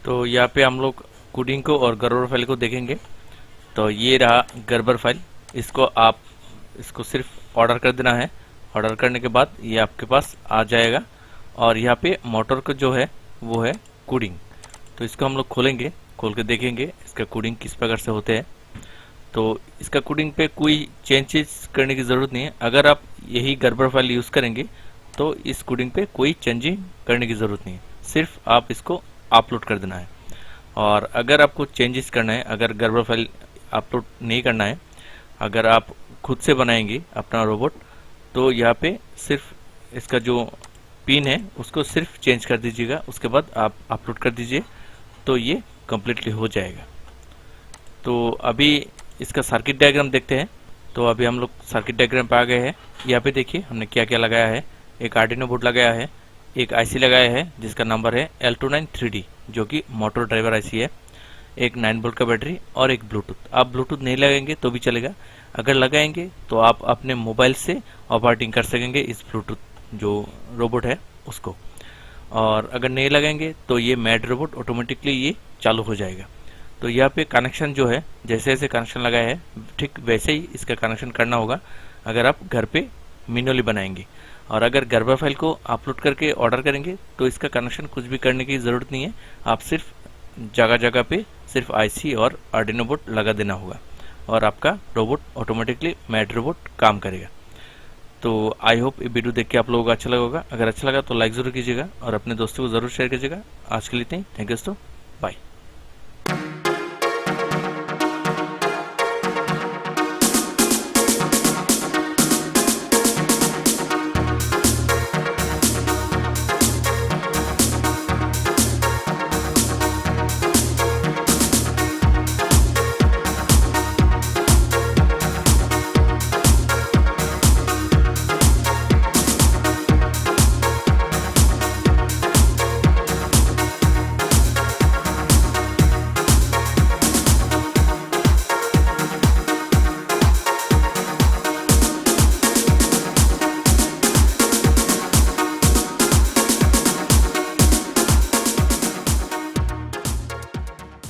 तो यहाँ पे हम लोग कोडिंग को और गर्बर फाइल को देखेंगे। तो ये रहा गर्बर फाइल। इसको सिर्फ ऑर्डर कर देना है। ऑर्डर करने के बाद ये आपके पास आ जाएगा और यहाँ पे मोटर का जो है वो है कोडिंग। तो इसको हम लोग खोलेंगे, खोल के देखेंगे इसका कोडिंग किस प्रकार से होते हैं। तो इसका कोडिंग पे कोई चेंजेस करने की ज़रूरत नहीं है। अगर आप यही गर्बर फाइल यूज़ करेंगे तो इस कोडिंग पे कोई चेंजिंग करने की ज़रूरत नहीं है, सिर्फ आप इसको अपलोड कर देना है। और अगर आपको चेंजेस करना है, अगर गर्बर फाइल अपलोड नहीं करना है, अगर आप खुद से बनाएंगे अपना रोबोट, तो यहाँ पे सिर्फ इसका जो पिन है उसको सिर्फ चेंज कर दीजिएगा, उसके बाद आप अपलोड कर दीजिए तो ये कम्प्लीटली हो जाएगा। तो अभी इसका सर्किट डायग्राम देखते हैं। तो अभी हम लोग सर्किट डायग्राम पे आ गए हैं। यहाँ पे देखिए हमने क्या क्या लगाया है। एक आर्डिनो बोर्ड लगाया है, एक आईसी लगाया है जिसका नंबर है L293D जो कि मोटर ड्राइवर आईसी है, एक 9 वोल्ट का बैटरी और एक ब्लूटूथ। आप ब्लूटूथ नहीं लगाएंगे तो भी चलेगा, अगर लगाएंगे तो आप अपने मोबाइल से ऑपरेटिंग कर सकेंगे इस ब्लूटूथ जो रोबोट है उसको। और अगर नहीं लगाएंगे तो ये मैड रोबोट ऑटोमेटिकली ये चालू हो जाएगा। तो यहाँ पे कनेक्शन जो है जैसे जैसे कनेक्शन लगाया है ठीक वैसे ही इसका कनेक्शन करना होगा अगर आप घर पे मैन्युअली बनाएंगे। और अगर गर्बर फाइल को अपलोड करके ऑर्डर करेंगे तो इसका कनेक्शन कुछ भी करने की ज़रूरत नहीं है, आप सिर्फ जगह जगह पे सिर्फ आईसी और आर्डिनो बोर्ड लगा देना होगा और आपका रोबोट ऑटोमेटिकली मैड रोबोट काम करेगा। तो आई होप ये वीडियो देख के आप लोगों को अच्छा लगा होगा। अगर अच्छा लगा तो लाइक ज़रूर कीजिएगा और अपने दोस्तों को ज़रूर शेयर कीजिएगा। आज के लिए इतना ही। थैंक यू दोस्तों, बाय।